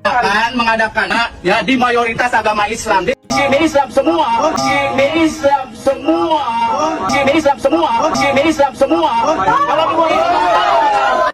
akan mengadakan ya di mayoritas agama Islam. Di sini Islam semua, di sini Islam semua, di sini Islam semua, di sini Islam semua. Kalau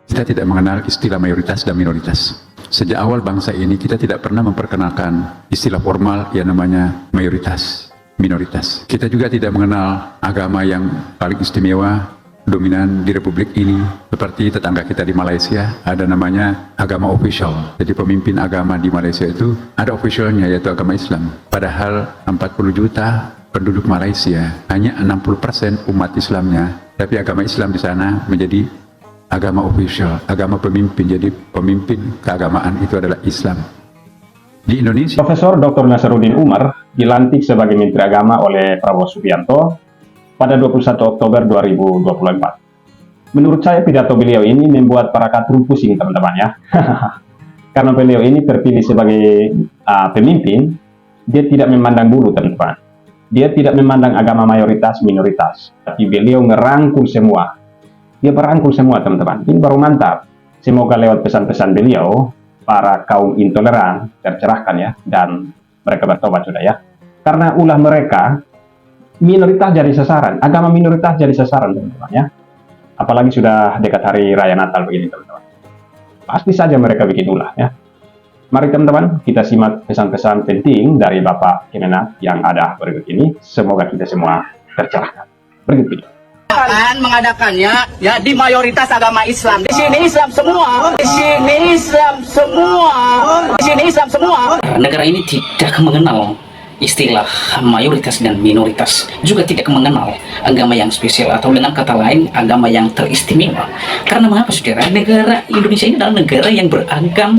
kita tidak mengenal istilah mayoritas dan minoritas. Sejak awal bangsa ini kita tidak pernah memperkenalkan istilah formal yang namanya mayoritas, minoritas. Kita juga tidak mengenal agama yang paling istimewa, dominan di republik ini. Seperti tetangga kita di Malaysia, ada namanya agama official. Jadi pemimpin agama di Malaysia itu ada officialnya, yaitu agama Islam. Padahal 40 juta penduduk Malaysia, hanya 60% umat Islamnya. Tapi agama Islam di sana menjadi agama official, agama pemimpin. Jadi pemimpin keagamaan itu adalah Islam. Di Indonesia, Profesor Dr. Nasaruddin Umar dilantik sebagai Menteri Agama oleh Prabowo Subianto pada 21 Oktober 2024. Menurut saya pidato beliau ini membuat para kadrun pusing, teman-teman ya. Karena beliau ini terpilih sebagai pemimpin, dia tidak memandang bulu, teman-teman. Dia tidak memandang agama mayoritas, minoritas. Tapi beliau ngerangkul semua. Dia berangkul semua, teman-teman. Ini baru mantap. Semoga lewat pesan-pesan beliau, para kaum intoleran tercerahkan ya, dan mereka bertobat sudah ya. Karena ulah mereka, minoritas jadi sasaran, agama minoritas jadi sasaran, teman-teman ya. Apalagi sudah dekat hari raya Natal begini, teman-teman. Pasti saja mereka bikin ulah ya. Mari teman-teman, kita simak pesan-pesan penting dari Bapak Kemenak yang ada berikut ini. Semoga kita semua tercerahkan. Berikut video. akan mengadakannya ya di mayoritas agama Islam. Di sini Islam semua, di sini Islam semua, di sini Islam semua. Negara ini tidak mengenal istilah mayoritas dan minoritas, juga tidak mengenal agama yang spesial, atau dengan kata lain agama yang teristimewa. Karena mengapa saudara? Negara Indonesia ini adalah negara yang beragam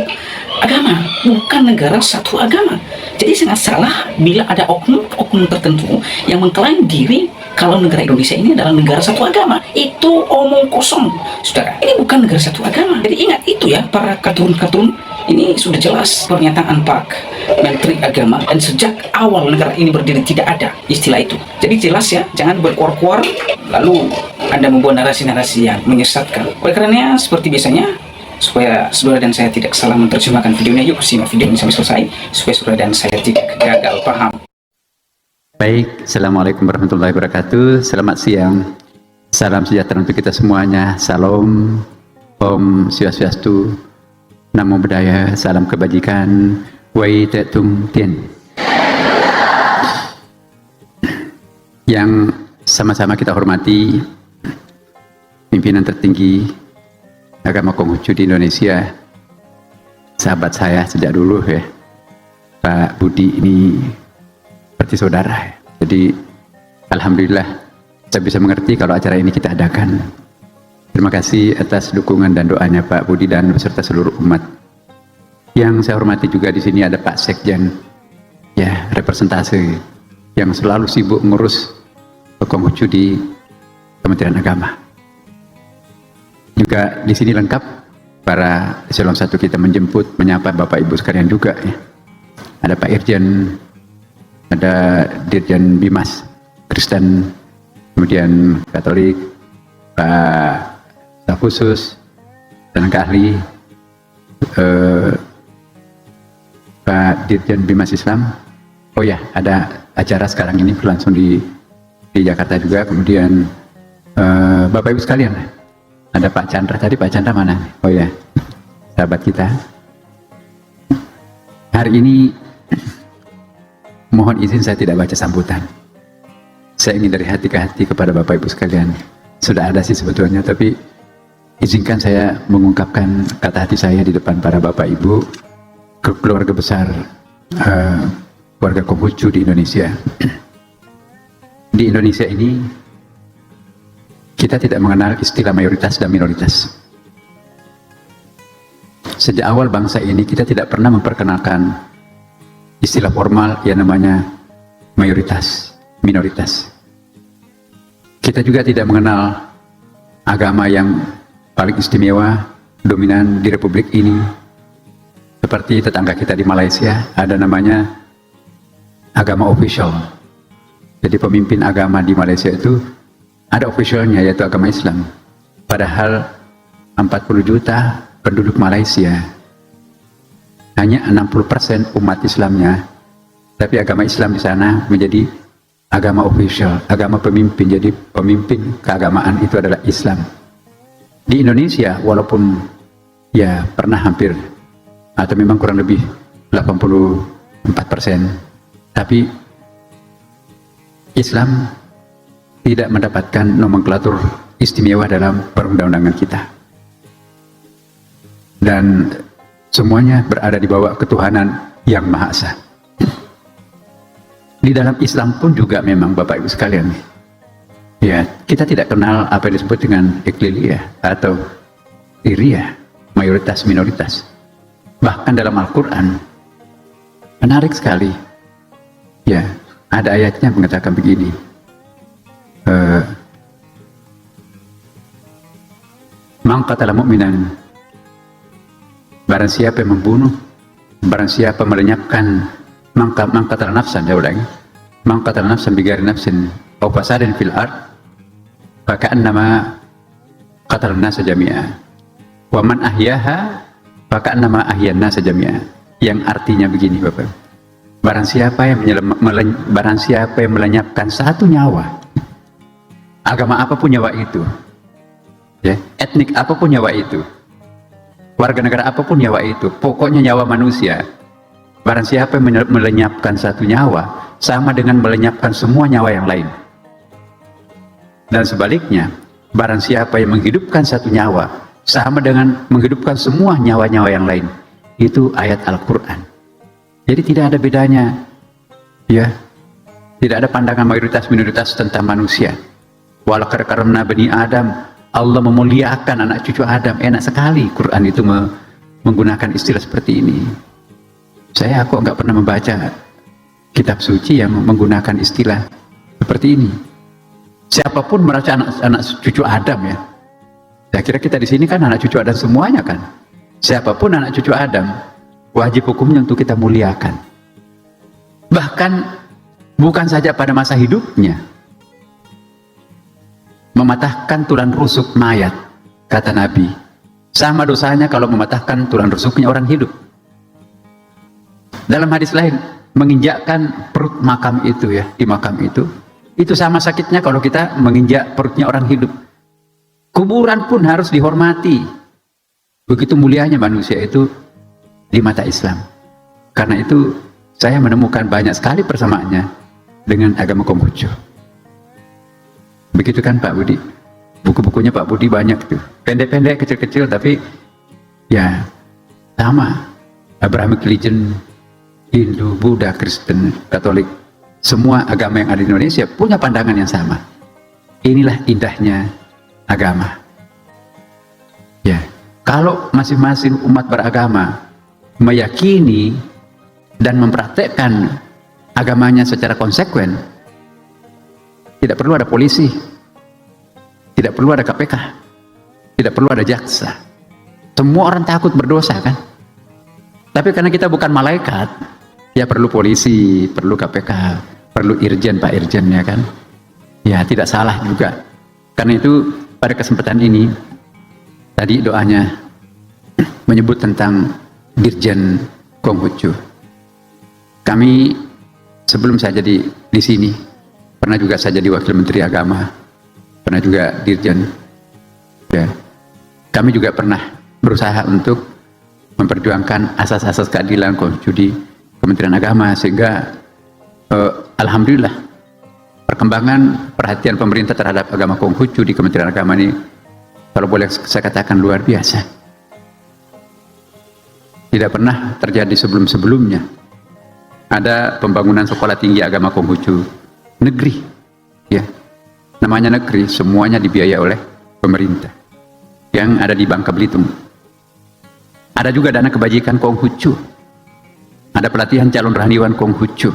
agama, bukan negara satu agama. Jadi sangat salah bila ada oknum tertentu yang mengklaim diri kalau negara Indonesia ini adalah negara satu agama. Itu omong kosong, saudara. Ini bukan negara satu agama. Jadi ingat itu ya, para kartun-kartun. Ini sudah jelas pernyataan Pak Menteri Agama, dan sejak awal negara ini berdiri tidak ada istilah itu. Jadi jelas ya, jangan berkuar-kuar lalu Anda membuat narasi-narasi yang menyesatkan. Oleh karenanya, seperti biasanya, supaya saudara dan saya tidak salah menerjemahkan videonya, yuk simak video ini sampai selesai supaya saudara dan saya tidak gagal paham. baik, Assalamualaikum warahmatullahi wabarakatuh. Selamat siang, salam sejahtera untuk kita semuanya. Salam, Om Swastiastu, Namo Buddhaya, salam kebajikan, Wai Tetung Tien. Yang sama-sama kita hormati pimpinan tertinggi agama Konghucu di Indonesia, sahabat saya sejak dulu ya, Pak Budi ini seperti saudara. Jadi alhamdulillah saya bisa mengerti kalau acara ini kita adakan. Terima kasih atas dukungan dan doanya Pak Budi dan beserta seluruh umat. Yang saya hormati juga di sini ada Pak Sekjen, ya, representasi yang selalu sibuk ngurus Konghucu di Kementerian Agama. Juga di sini lengkap para eselon 1 kita menjemput, menyapa Bapak Ibu sekalian juga ya. Ada Pak Irjen, ada Dirjen Bimas Kristen, kemudian Katolik, Pak staf khusus, tenaga ahli, Pak Dirjen Bimas Islam. Oh ya, ada acara sekarang ini berlangsung di Jakarta juga. Kemudian Bapak Ibu sekalian, ada Pak Chandra tadi. Pak Chandra mana? Oh ya, sahabat kita. Hari ini mohon izin saya tidak baca sambutan. Saya ingin dari hati ke hati kepada Bapak Ibu sekalian. Sudah ada sih sebetulnya, tapi izinkan saya mengungkapkan kata hati saya di depan para Bapak Ibu, keluarga besar keluarga Konghucu di Indonesia. Di Indonesia ini kita tidak mengenal istilah mayoritas dan minoritas. Sejak awal bangsa ini kita tidak pernah memperkenalkan istilah formal yang namanya mayoritas, minoritas. Kita juga tidak mengenal agama yang paling istimewa, dominan di republik ini. Seperti tetangga kita di Malaysia, ada namanya agama official. Jadi pemimpin agama di Malaysia itu ada officialnya, yaitu agama Islam. Padahal 40 juta penduduk Malaysia, hanya 60% umat Islamnya, tapi agama Islam di sana menjadi agama official, agama pemimpin. Jadi pemimpin keagamaan itu adalah Islam. Di Indonesia walaupun ya pernah hampir atau memang kurang lebih 84%, tapi Islam tidak mendapatkan nomenklatur istimewa dalam perundang-undangan kita, dan semuanya berada di bawah ketuhanan yang Maha Esa. Di dalam Islam pun juga memang Bapak Ibu sekalian, ya kita tidak kenal apa yang disebut dengan ekliliah atau iriyah, mayoritas minoritas. Bahkan dalam Al-Quran menarik sekali, ya ada ayatnya mengatakan begini, man qatala mu'minan, barang siapa yang membunuh, barang siapa melenyapkan, man qatala nafsan, saya ulangi, man qatala nafsan bighairi nafsin aw fasadin fil ard fa ka'annama qatala an-nasa jami'a wa man ahyaha fa ka'annama ahyan nasa jami'a. Yang artinya begini Bapak, barang siapa yang melenyapkan satu nyawa, agama apapun nyawa itu, ya, etnik apapun nyawa itu, warga negara apapun nyawa itu, pokoknya nyawa manusia, barang siapa yang melenyapkan satu nyawa sama dengan melenyapkan semua nyawa yang lain. Dan sebaliknya, barang siapa yang menghidupkan satu nyawa sama dengan menghidupkan semua nyawa-nyawa yang lain. Itu ayat Al-Quran. Jadi tidak ada bedanya, ya, tidak ada pandangan mayoritas minoritas tentang manusia. Walaqad karamna bani Adam, Allah memuliakan anak cucu Adam. Enak sekali Quran itu menggunakan istilah seperti ini. Aku nggak pernah membaca kitab suci yang menggunakan istilah seperti ini. Siapapun merasa anak cucu Adam, ya. Saya kira kita di sini kan anak cucu Adam semuanya kan. Siapapun anak cucu Adam, wajib hukumnya untuk kita muliakan. Bahkan bukan saja pada masa hidupnya, mematahkan tulang rusuk mayat, kata Nabi, sama dosanya kalau mematahkan tulang rusuknya orang hidup. Dalam hadis lain, menginjakkan perut makam itu, ya, di makam itu sama sakitnya kalau kita menginjak perutnya orang hidup. Kuburan pun harus dihormati. Begitu mulianya manusia itu di mata Islam. Karena itu saya menemukan banyak sekali persamaannya dengan agama Konghucu. Begitu kan Pak Budi? Buku-bukunya Pak Budi banyak tuh, pendek-pendek, kecil-kecil, tapi ya sama. Abrahamic religion, Hindu, Buddha, Kristen, Katolik, semua agama yang ada di Indonesia punya pandangan yang sama. Inilah indahnya agama. Ya, kalau masing-masing umat beragama meyakini dan mempraktekkan agamanya secara konsekuen, tidak perlu ada polisi, tidak perlu ada KPK, tidak perlu ada jaksa. Semua orang takut berdosa kan? Tapi karena kita bukan malaikat, ya perlu polisi, perlu KPK, perlu irjen, Pak Irjen, ya kan? Ya tidak salah juga. Karena itu pada kesempatan ini, tadi doanya menyebut tentang Dirjen Konghucu. Kami sebelum saya jadi di sini, pernah juga saya jadi Wakil Menteri Agama, pernah juga Dirjen. Ya. Kami juga pernah berusaha untuk memperjuangkan asas-asas keadilan Konghucu di Kementerian Agama, sehingga alhamdulillah perkembangan perhatian pemerintah terhadap agama Konghucu di Kementerian Agama ini, kalau boleh saya katakan, luar biasa. Tidak pernah terjadi sebelum-sebelumnya. Ada pembangunan sekolah tinggi agama Konghucu negeri, ya, namanya negeri, semuanya dibiayai oleh pemerintah yang ada di Bangka Belitung. Ada juga dana kebajikan Konghucu, ada pelatihan calon rohaniwan Konghucu,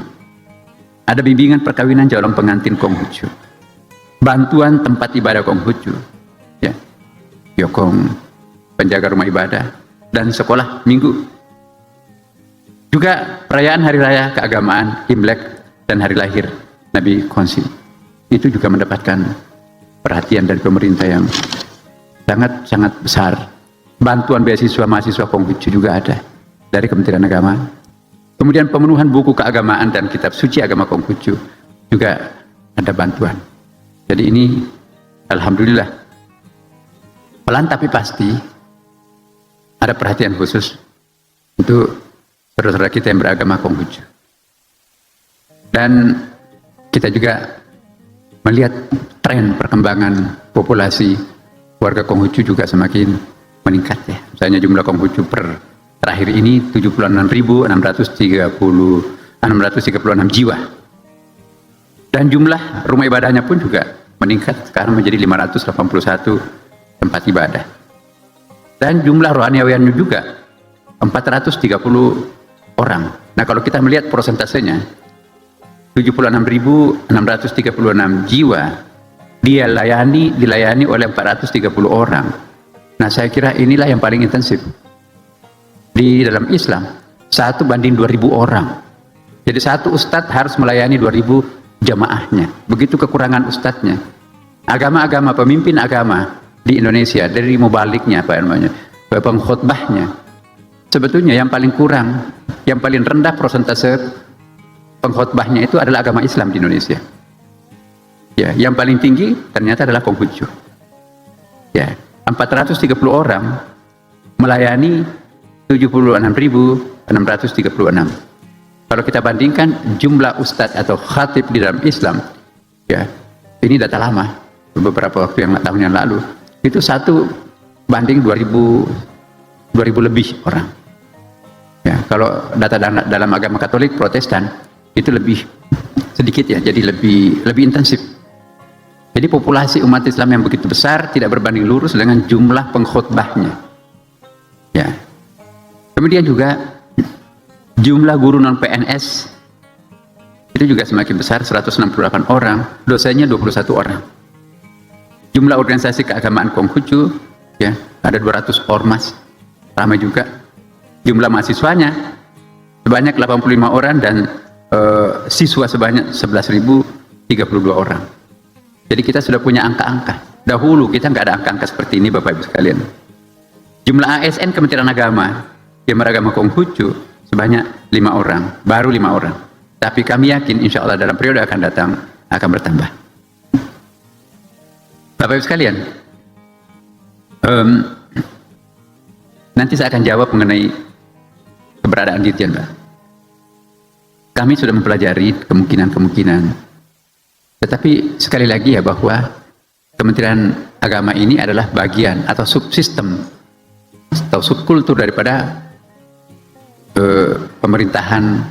ada bimbingan perkawinan calon pengantin Konghucu, bantuan tempat ibadah Konghucu, ya, Yokong, penjaga rumah ibadah, dan sekolah minggu. Juga perayaan hari raya keagamaan Imlek dan hari lahir Nabi Konsi, itu juga mendapatkan perhatian dari pemerintah yang sangat-sangat besar. Bantuan beasiswa mahasiswa Konghucu juga ada. dari Kementerian Agama. Kemudian pemenuhan buku keagamaan dan kitab suci agama Konghucu juga ada bantuan. Jadi ini alhamdulillah pelan tapi pasti ada perhatian khusus untuk saudara-saudara kita yang beragama Konghucu. Dan kita juga melihat tren perkembangan populasi warga Konghucu juga semakin meningkat ya. Misalnya jumlah Konghucu terakhir ini 76.636 jiwa. Dan jumlah rumah ibadahnya pun juga meningkat sekarang menjadi 581 tempat ibadah. Dan jumlah rohaniawiannya juga 430 orang. Nah, kalau kita melihat persentasenya 76.636 jiwa dilayani oleh 430 orang. Nah, saya kira inilah yang paling intensif di dalam Islam. 1 banding 2.000 orang. Jadi satu ustadz harus melayani 2.000 jamaahnya. Begitu kekurangan ustadznya. Agama-agama, pemimpin agama di Indonesia, dari mubaliknya, pengkhotbahnya, sebetulnya yang paling kurang, yang paling rendah persentase pengkhotbahnya itu adalah agama Islam di Indonesia. Ya, yang paling tinggi ternyata adalah Konghucu. Ya, 430 orang melayani 76.636. Kalau kita bandingkan jumlah ustadz atau khatib di dalam Islam, ya, ini data lama, beberapa tahun yang lalu, itu 1 banding 2.000 lebih orang. Ya, kalau data dalam agama Katolik, Protestan itu lebih sedikit ya, jadi lebih intensif. Jadi populasi umat Islam yang begitu besar tidak berbanding lurus dengan jumlah pengkhotbahnya. Ya. Kemudian juga jumlah guru non PNS itu juga semakin besar, 168 orang, dosennya 21 orang. Jumlah organisasi keagamaan Konghucu ya ada 200 ormas, ramai juga. Jumlah mahasiswanya sebanyak 85 orang dan siswa sebanyak 11.032 orang. Jadi kita sudah punya angka-angka. Dahulu kita nggak ada angka-angka seperti ini, Bapak Ibu sekalian. Jumlah ASN Kementerian Agama yang beragama Konghucu sebanyak 5 orang, baru 5 orang. Tapi kami yakin insya Allah dalam periode akan datang akan bertambah. Bapak Ibu sekalian, nanti saya akan jawab mengenai keberadaan Dirjen, Pak. Kami sudah mempelajari kemungkinan-kemungkinan. Tetapi sekali lagi ya, bahwa Kementerian Agama ini adalah bagian atau subsistem atau subkultur daripada pemerintahan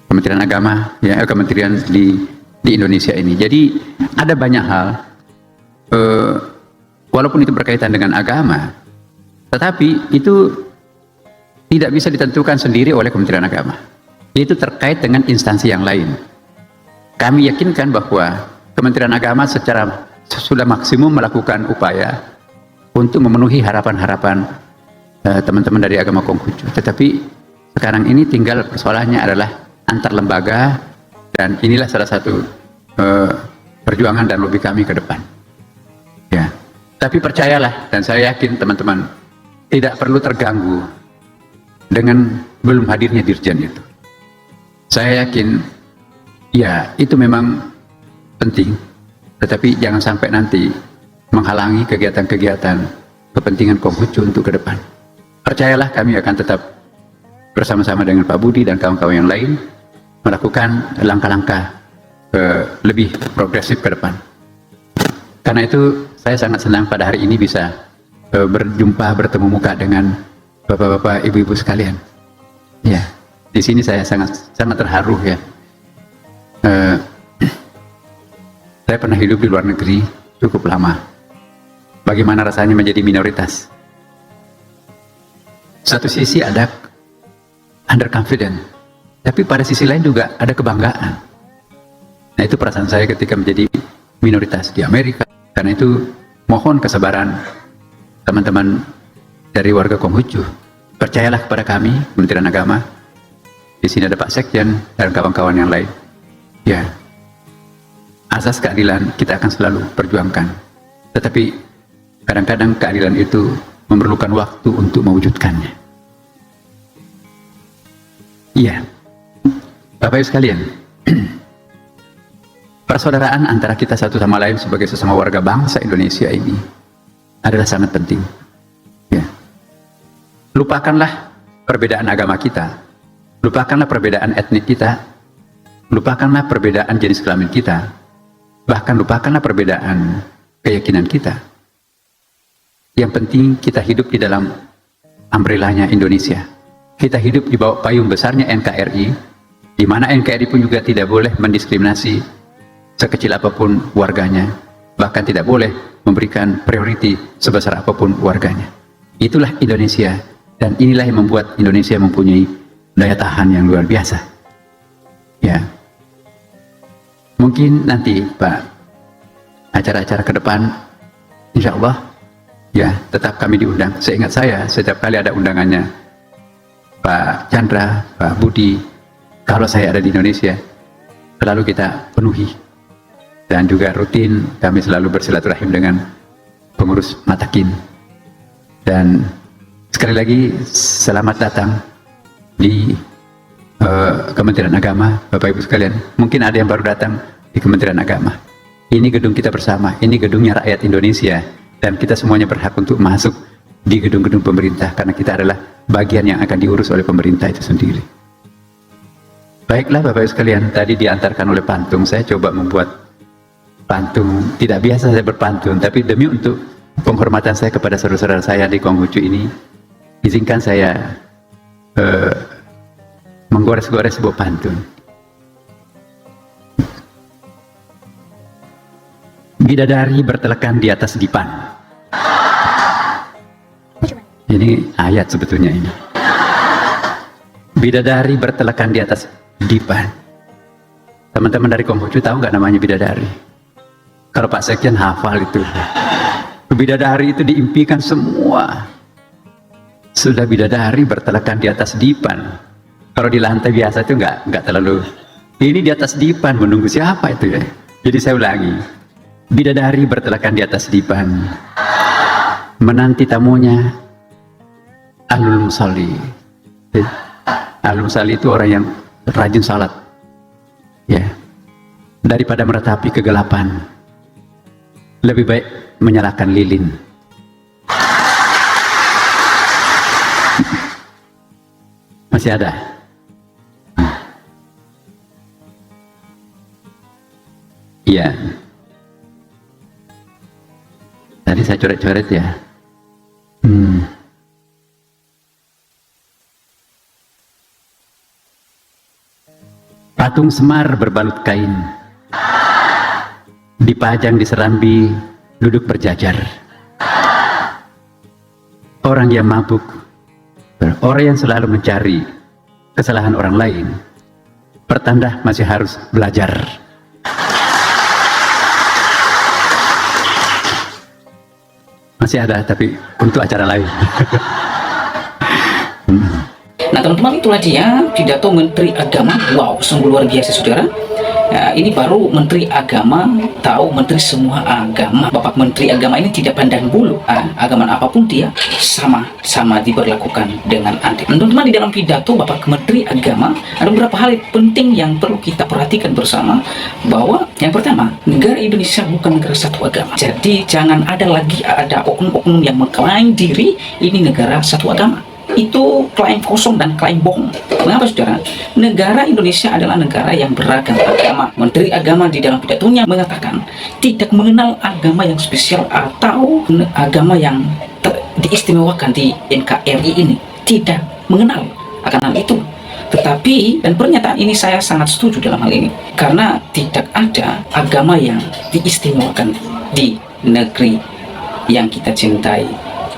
Kementerian Agama ya, kementerian di Indonesia ini. Jadi ada banyak hal walaupun itu berkaitan dengan agama, tetapi itu tidak bisa ditentukan sendiri oleh Kementerian Agama. Itu terkait dengan instansi yang lain. Kami yakinkan bahwa Kementerian Agama secara sudah maksimum melakukan upaya untuk memenuhi harapan-harapan teman-teman dari agama Konghucu. Tetapi sekarang ini tinggal persoalannya adalah antar lembaga, dan inilah salah satu perjuangan dan lobby kami ke depan. Ya, tapi percayalah, dan saya yakin teman-teman tidak perlu terganggu dengan belum hadirnya Dirjen itu. Saya yakin ya itu memang penting, tetapi jangan sampai nanti menghalangi kegiatan-kegiatan kepentingan Konghucu untuk ke depan. Percayalah, kami akan tetap bersama-sama dengan Pak Budi dan kawan-kawan yang lain melakukan langkah-langkah lebih progresif ke depan. Karena itu saya sangat senang pada hari ini bisa bertemu muka dengan bapak-bapak, ibu-ibu sekalian. Ya, di sini saya sangat terharu ya. Saya pernah hidup di luar negeri cukup lama. Bagaimana rasanya menjadi minoritas? Satu sisi ada underconfident, tapi pada sisi lain juga ada kebanggaan. Nah, itu perasaan saya ketika menjadi minoritas di Amerika. Karena itu mohon kesabaran teman-teman dari warga Konghucu. Percayalah kepada kami, Kementerian Agama. Di sini ada Pak Sekjen dan kawan-kawan yang lain. Ya, asas keadilan kita akan selalu perjuangkan. Tetapi kadang-kadang keadilan itu memerlukan waktu untuk mewujudkannya. Iya, Bapak Ibu sekalian, persaudaraan antara kita satu sama lain sebagai sesama warga bangsa Indonesia ini adalah sangat penting. Ya. Lupakanlah perbedaan agama kita, lupakanlah perbedaan etnik kita, lupakanlah perbedaan jenis kelamin kita, bahkan lupakanlah perbedaan keyakinan kita. Yang penting kita hidup di dalam umbrellanya Indonesia. Kita hidup di bawah payung besarnya NKRI, di mana NKRI pun juga tidak boleh mendiskriminasi sekecil apapun warganya, bahkan tidak boleh memberikan prioriti sebesar apapun warganya. Itulah Indonesia, dan inilah yang membuat Indonesia mempunyai daya tahan yang luar biasa. Ya, mungkin nanti Pak, acara-acara ke depan, insya Allah, ya tetap kami diundang. Seingat saya, setiap kali ada undangannya Pak Chandra, Pak Budi, kalau saya ada di Indonesia, selalu kita penuhi. Dan juga rutin kami selalu bersilaturahim dengan pengurus Matakin. Dan sekali lagi selamat datang di Kementerian Agama, Bapak Ibu sekalian. Mungkin ada yang baru datang di Kementerian Agama. Ini gedung kita bersama, ini gedungnya rakyat Indonesia, dan kita semuanya berhak untuk masuk di gedung-gedung pemerintah, karena kita adalah bagian yang akan diurus oleh pemerintah itu sendiri. Baiklah Bapak Ibu sekalian, tadi diantarkan oleh pantun, saya coba membuat pantun. Tidak biasa saya berpantun, tapi demi untuk penghormatan saya kepada saudara-saudara saya di Konghucu ini, izinkan saya menggores-gores sebuah pantun. Bidadari bertelekan di atas dipan. Ini ayat sebetulnya ini. Bidadari bertelekan di atas dipan. Teman-teman dari Konghucu tahu nggak namanya bidadari? Kalau Pak Sekjen hafal itu. Bidadari itu diimpikan semua. Sudah bidadari bertelekan di atas dipan. Kalau di lantai biasa itu nggak terlalu. Ini di atas dipan menunggu siapa itu ya? Jadi saya ulangi. Bidadari bertelekan di atas dipan, menanti tamunya ahlul musalli. Ahlul musalli itu orang yang rajin salat, ya. Daripada meratapi kegelapan, lebih baik menyalakan lilin. Masih ada? Iya. Tadi saya coret-coret ya. Patung Semar berbalut kain, dipajang di serambi, duduk berjajar. Orang yang mabuk, orang yang selalu mencari kesalahan orang lain, pertanda masih harus belajar. Masih ada, tapi untuk acara lain. Nah teman-teman, itulah dia pidato Menteri Agama. Wow, sungguh luar biasa saudara. Nah, ini baru Menteri Agama, tahu Menteri semua agama. Bapak Menteri Agama ini tidak pandang bulu, agama apapun dia sama diberlakukan dengan adil. Teman-teman, di dalam pidato Bapak Menteri Agama ada beberapa hal penting yang perlu kita perhatikan bersama. Bahwa yang pertama, negara Indonesia bukan negara satu agama. Jadi jangan ada oknum-oknum yang mengklaim diri ini negara satu agama. Itu klaim kosong dan klaim bohong. Mengapa saudara? Negara Indonesia adalah negara yang beragam agama. Menteri Agama di dalam pidatonya mengatakan tidak mengenal agama yang spesial atau agama yang diistimewakan di NKRI ini. Tidak mengenal akan hal itu. Tetapi, dan pernyataan ini saya sangat setuju dalam hal ini, karena tidak ada agama yang diistimewakan di negeri yang kita cintai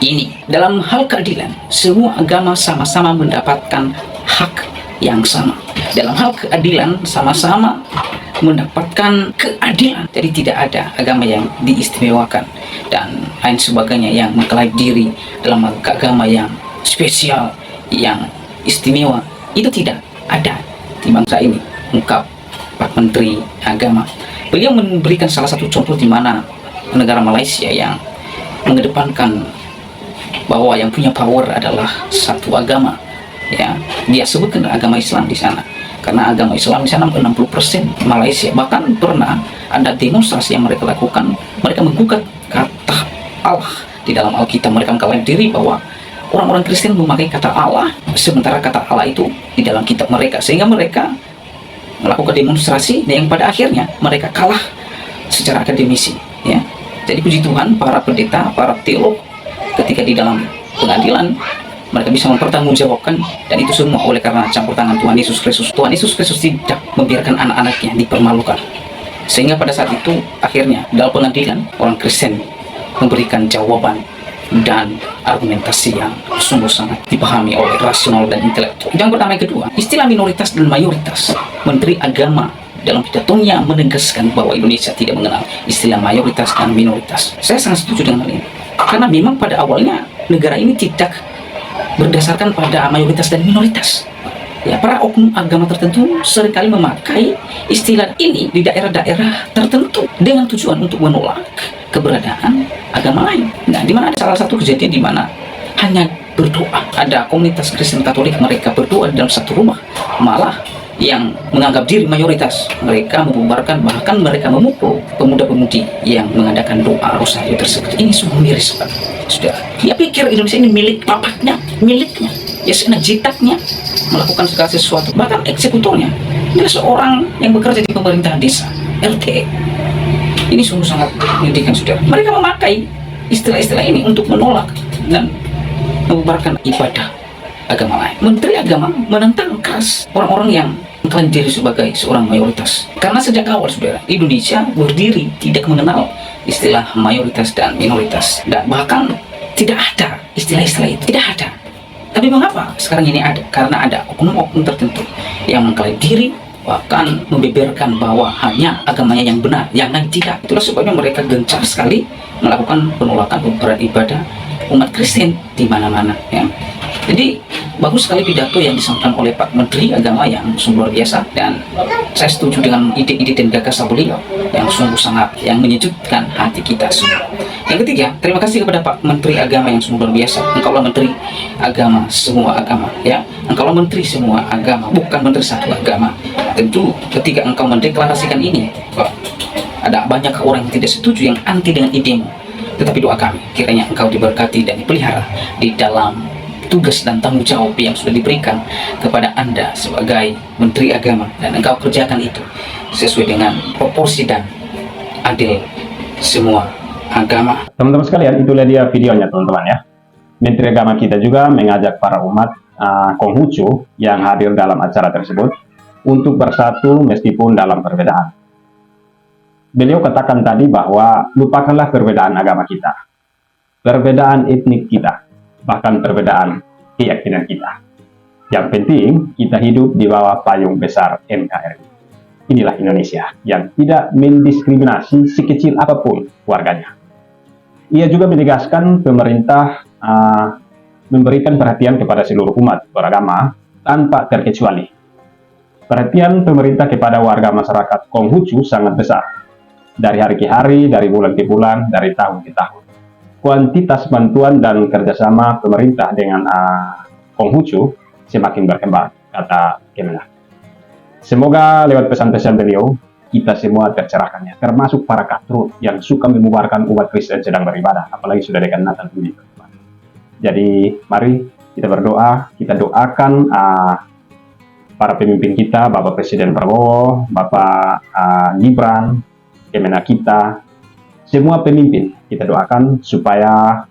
ini. Dalam hal keadilan, semua agama sama-sama mendapatkan hak yang sama. Dalam hal keadilan, sama-sama mendapatkan keadilan. Jadi tidak ada agama yang diistimewakan dan lain sebagainya yang mengklaim diri dalam agama yang spesial, yang istimewa. Itu tidak ada di bangsa ini, ungkap Pak Menteri Agama. Beliau memberikan salah satu contoh di mana negara Malaysia yang mengedepankan bahwa yang punya power adalah satu agama, ya dia sebutkan agama Islam di sana, karena agama Islam di sana 60% Malaysia. Bahkan pernah ada demonstrasi yang mereka lakukan, mereka menggugat kata Allah di dalam Alkitab. Mereka mengklaim diri bahwa orang-orang Kristen memakai kata Allah, sementara kata Allah itu di dalam kitab mereka, sehingga mereka melakukan demonstrasi yang pada akhirnya mereka kalah secara akademisi, ya. Jadi puji Tuhan, para pendeta, para teolog ketika di dalam pengadilan mereka bisa mempertanggungjawabkan, dan itu semua oleh karena campur tangan Tuhan Yesus Kristus. Tuhan Yesus Kristus tidak membiarkan anak-anaknya dipermalukan, sehingga pada saat itu akhirnya dalam pengadilan orang Kristen memberikan jawaban dan argumentasi yang sungguh sangat dipahami oleh rasional dan intelektual. Yang pertama. Yang kedua, istilah minoritas dan mayoritas. Menteri Agama dalam pidatonya menegaskan bahwa Indonesia tidak mengenal istilah mayoritas dan minoritas. Saya sangat setuju dengan hal ini, karena memang pada awalnya negara ini tidak berdasarkan pada mayoritas dan minoritas. Ya, para oknum agama tertentu seringkali memakai istilah ini di daerah-daerah tertentu dengan tujuan untuk menolak keberadaan agama lain. Nah, di mana ada salah satu kejadian di mana hanya berdoa, ada komunitas Kristen Katolik, mereka berdoa dalam satu rumah, malah yang menganggap diri mayoritas mereka membubarkan, bahkan mereka memukul pemuda-pemudi yang mengadakan doa rosario tersebut. Ini sungguh miris, Pak. Sudah, dia pikir Indonesia ini milik bapaknya, miliknya, ya seenak jitaknya melakukan segala sesuatu. Bahkan eksekutornya adalah seorang yang bekerja di pemerintahan desa, RT. Ini sungguh sangat menyedihkan, saudara. Mereka memakai istilah-istilah ini untuk menolak dan membubarkan ibadah agama lain. Menteri Agama menentang keras orang-orang yang mengklaim diri sebagai seorang mayoritas. Karena sejak awal, saudara, Indonesia berdiri tidak mengenal istilah mayoritas dan minoritas, dan bahkan tidak ada istilah-istilah itu, tidak ada. Tapi mengapa sekarang ini ada? Karena ada oknum-oknum tertentu yang mengklaim diri, bahkan membeberkan bahwa hanya agamanya yang benar, yang lain tidak. Itulah sebabnya mereka gencar sekali melakukan penolakan pembubaran ibadah umat Kristen di mana-mana, ya. Jadi bagus sekali pidato yang disampaikan oleh Pak Menteri Agama yang sungguh luar biasa, dan saya setuju dengan ide-ide dan gagasan beliau yang sungguh sangat yang menyejukkan hati kita semua. Yang ketiga, terima kasih kepada Pak Menteri Agama yang sungguh luar biasa. Engkaulah Menteri Agama semua agama, ya. Engkaulah Menteri semua agama, bukan Menteri satu agama. Tentu ketika engkau mendeklarasikan ini, ada banyak orang yang tidak setuju, yang anti dengan idemu. Tetapi doa kami, kiranya engkau diberkati dan dipelihara di dalam tugas dan tanggung jawab yang sudah diberikan kepada Anda sebagai Menteri Agama, dan engkau kerjakan itu sesuai dengan proporsi dan adil semua agama. Teman-teman sekalian, itulah dia videonya, teman-teman, ya. Menteri Agama kita juga mengajak para umat Konghucu yang hadir dalam acara tersebut untuk bersatu meskipun dalam perbedaan. Beliau katakan tadi bahwa lupakanlah perbedaan agama kita, perbedaan etnik kita, bahkan perbedaan keyakinan kita. Yang penting kita hidup di bawah payung besar NKRI. Inilah Indonesia yang tidak mendiskriminasi sekecil apapun warganya. Ia juga menegaskan pemerintah memberikan perhatian kepada seluruh umat beragama tanpa terkecuali. Perhatian pemerintah kepada warga masyarakat Konghucu sangat besar. Dari hari ke hari, dari bulan ke bulan, dari tahun ke tahun. Kuantitas bantuan dan kerjasama pemerintah dengan Konghucu semakin berkembang, kata Kemenag. Semoga lewat pesan-pesan beliau, kita semua tercerahkannya, termasuk para katrul yang suka membubarkan umat Kristen sedang beribadah, apalagi sudah dekat Natal ini. Jadi, mari kita berdoa, kita doakan para pemimpin kita, Bapak Presiden Prabowo, Bapak Gibran, Kemenag kita, semua pemimpin, kita doakan supaya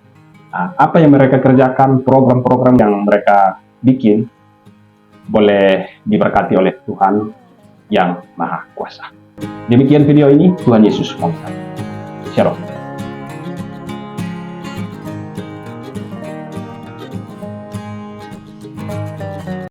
apa yang mereka kerjakan, program-program yang mereka bikin, boleh diberkati oleh Tuhan yang Maha Kuasa. Demikian video ini, Tuhan Yesus memberkati. Shalom.